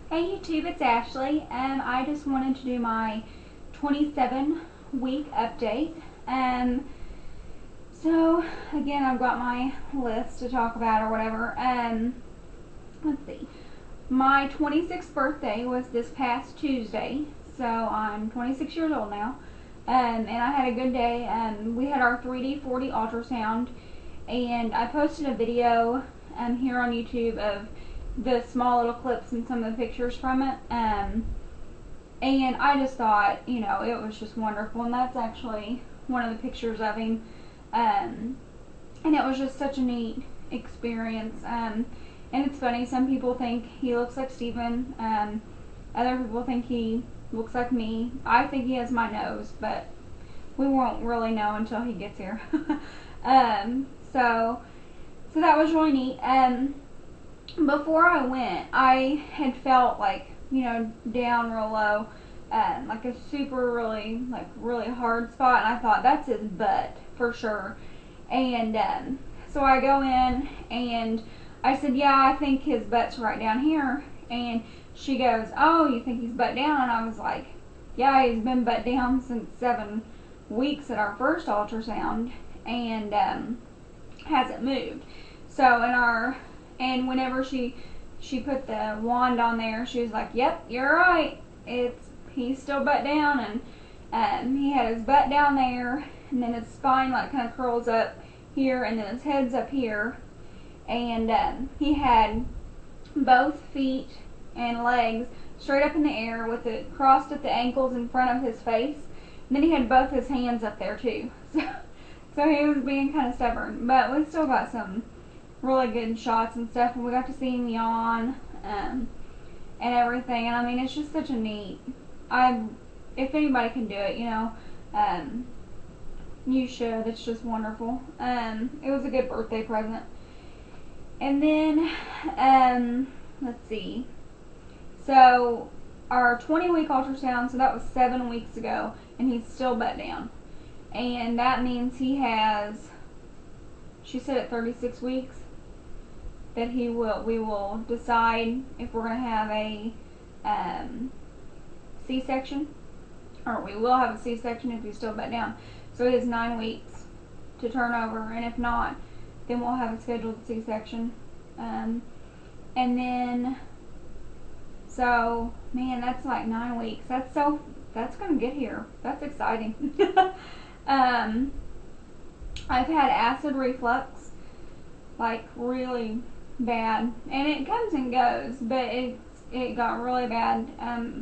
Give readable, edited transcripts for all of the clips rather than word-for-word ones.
Hey YouTube, it's Ashley. I just wanted to do my 27-week update. So again, I've got my list to talk about or whatever. Let's see. My 26th birthday was this past Tuesday, so I'm 26 years old now. And I had a good day. We had our 3D 4D ultrasound, and I posted a video here on YouTube of the small little clips and some of the pictures from it. And I just thought, it was just wonderful. And that's actually one of the pictures of him. And it was just such a neat experience. And it's funny, some people think he looks like Steven. Other people think he looks like me. I think he has my nose, but we won't really know until he gets here. So that was really neat. Before I went, I had felt like, down real low, like a super really hard spot, and I thought, that's his butt for sure. And so I go in and I said, yeah, I think his butt's right down here. And she goes, oh, you think he's butt down? And I was like, yeah, he's been butt down since 7 weeks at our first ultrasound, and hasn't moved. So and whenever she put the wand on there, she was like, yep, you're right, he's still butt down. And he had his butt down there, and then his spine kind of curls up here, and then his head's up here. And he had both feet and legs straight up in the air with it crossed at the ankles in front of his face. And then he had both his hands up there too. So he was being kind of stubborn, but we still got some really good shots and stuff, and we got to see him yawn and everything. And I mean, it's just such a neat, if anybody can do it, you should. It's just wonderful. It was a good birthday present. And then let's see, so our 20-week ultrasound, so that was 7 weeks ago, and he's still butt down. And that means he has, she said at 36 weeks, that we will decide if we're going to have a C-section, or we will have a C-section if he's still butt down. So he has 9 weeks to turn over, and if not, then we'll have a scheduled C-section. And then, so, man, that's like 9 weeks. That's going to get here. That's exciting. I've had acid reflux, like really bad, and it comes and goes, but it got really bad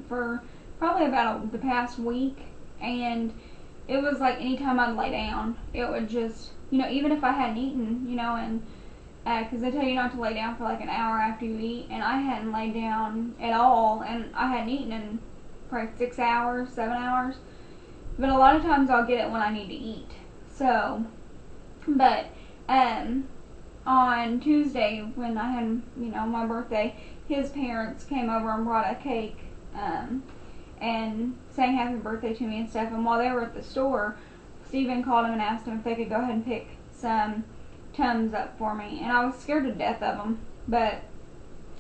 for probably about the past week. And it was like anytime I'd lay down, it would just, even if I hadn't eaten, and because they tell you not to lay down for like an hour after you eat, and I hadn't laid down at all, and I hadn't eaten in probably 6 hours, 7 hours. But a lot of times I'll get it when I need to eat. So, but on Tuesday when I had, my birthday, his parents came over and brought a cake and sang happy birthday to me and stuff. And while they were at the store, Steven called him and asked him if they could go ahead and pick some Tums up for me. And I was scared to death of them, but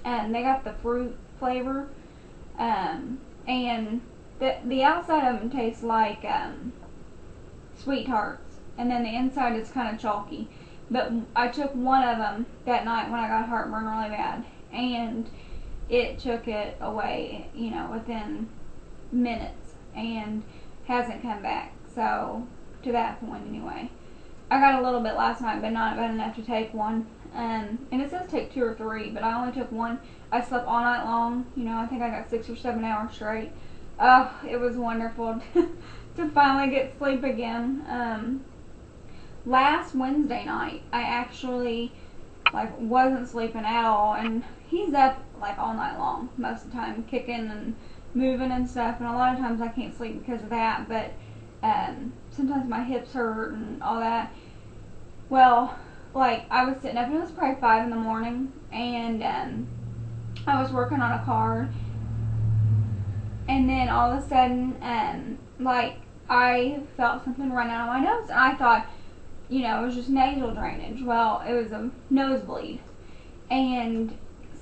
they got the fruit flavor, and the outside of them tastes like Sweet Tarts, and then the inside is kind of chalky. But I took one of them that night when I got heartburn really bad, and it took it away, within minutes, and hasn't come back. So, to that point anyway. I got a little bit last night, but not bad enough to take one. And it says take 2 or 3, but I only took one. I slept all night long. I think I got 6 or 7 hours straight. Oh, it was wonderful to finally get sleep again. Last Wednesday night, I actually wasn't sleeping at all, and he's up all night long most of the time, kicking and moving and stuff. And a lot of times I can't sleep because of that. But sometimes my hips hurt and all that. Well, I was sitting up, and it was probably 5 in the morning, and I was working on a card. And then all of a sudden, I felt something run out of my nose, and I thought, it was just nasal drainage. Well, it was a nosebleed. And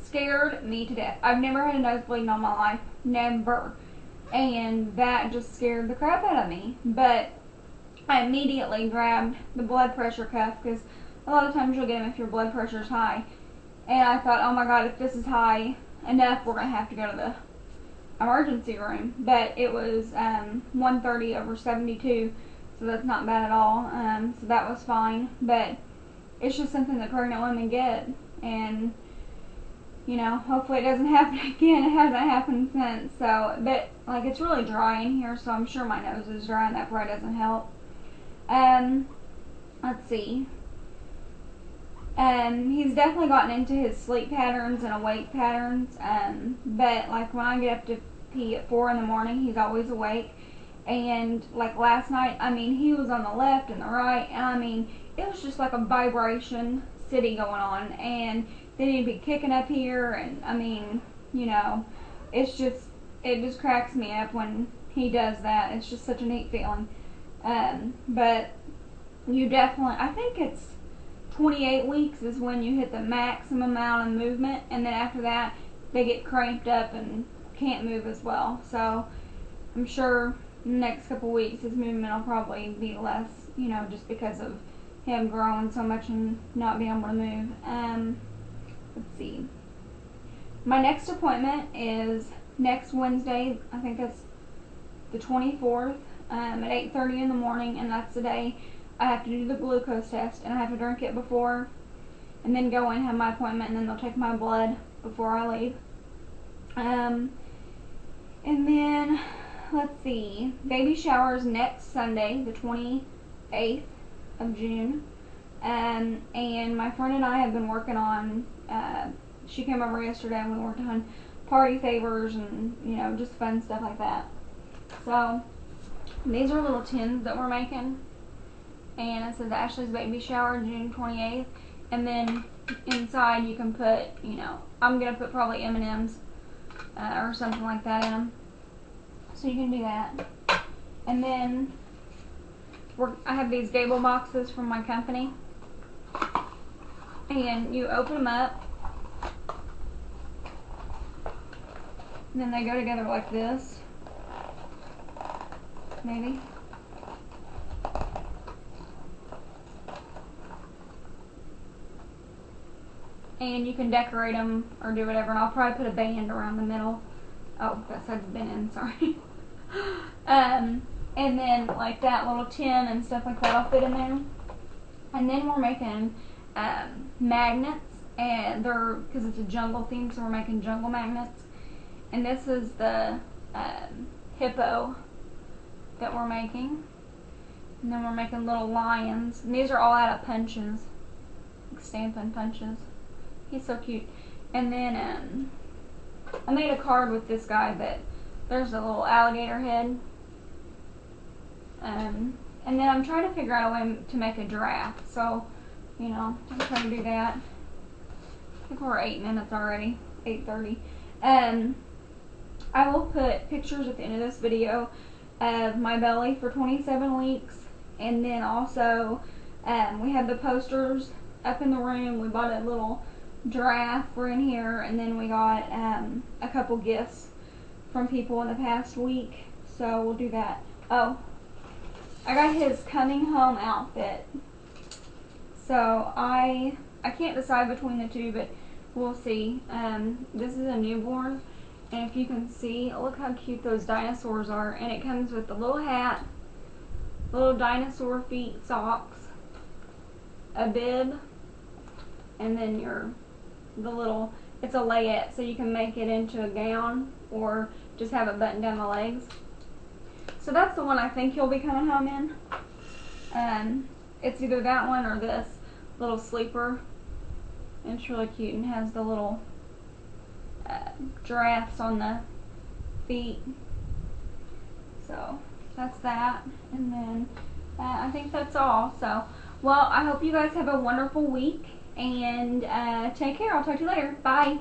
scared me to death. I've never had a nosebleed in all my life. Never. And that just scared the crap out of me. But I immediately grabbed the blood pressure cuff, because a lot of times you'll get them if your blood pressure is high. And I thought, oh my God, if this is high enough, we're going to have to go to the emergency room. But it was 130/72, so that's not bad at all. So that was fine. But it's just something that pregnant women get, and you know, hopefully it doesn't happen again. It hasn't happened since. So, but like, it's really dry in here, so I'm sure my nose is dry, and that probably doesn't help. Let's see. He's definitely gotten into his sleep patterns and awake patterns. But like when I get up to pee at 4 in the morning, he's always awake. And like last night, I mean, he was on the left and the right, and I mean, it was just like a vibration city going on. And then he'd be kicking up here, and I mean, you know, it just cracks me up when he does that. It's just such a neat feeling. But you definitely, I think it's 28 weeks is when you hit the maximum amount of movement, and then after that they get cramped up and can't move as well. So I'm sure in the next couple weeks his movement will probably be less, you know, just because of him growing so much and not being able to move. Let's see. My next appointment is next Wednesday. I think that's the 24th, at 8:30 in the morning, and that's the day I have to do the glucose test, and I have to drink it before, and then go in, have my appointment, and then they'll take my blood before I leave. And then, let's see, baby shower's next Sunday, the 28th of June. And my friend and I have been working on, she came over yesterday and we worked on party favors and, you know, just fun stuff like that. So, these are little tins that we're making. And it says Ashley's baby shower, June 28th. And then inside you can put, you know, I'm going to put probably M&M's or something like that in them. So you can do that. And then I have these Gable boxes from my company. And you open them up. And then they go together like this. Maybe. And you can decorate them or do whatever, and I'll probably put a band around the middle. Oh, that side's been in, sorry. And then like that little tin and stuff like that will fit in there. And then we're making magnets, and they're, because it's a jungle theme, so we're making jungle magnets. And this is the hippo that we're making. And then we're making little lions. And these are all out of punches, like stamping punches. He's so cute. And then I made a card with this guy that there's a little alligator head. And then I'm trying to figure out a way to make a giraffe. So, you know, I'm trying to do that. I think we're 8 minutes already. 8:30. I will put pictures at the end of this video of my belly for 27 weeks. And then also, we have the posters up in the room. We bought a little giraffe for in here, and then we got a couple gifts from people in the past week, so we'll do that. Oh, I got his coming home outfit, so I can't decide between the two, but we'll see. This is a newborn, and if you can see, look how cute those dinosaurs are. And it comes with the little hat, little dinosaur feet socks, a bib, and then the little, it's a layette, so you can make it into a gown or just have it button down the legs. So that's the one I think he'll be coming home in. It's either that one or this little sleeper. And it's really cute and has the little giraffes on the feet. So that's that. And then I think that's all. So, well, I hope you guys have a wonderful week. And take care. I'll talk to you later. Bye.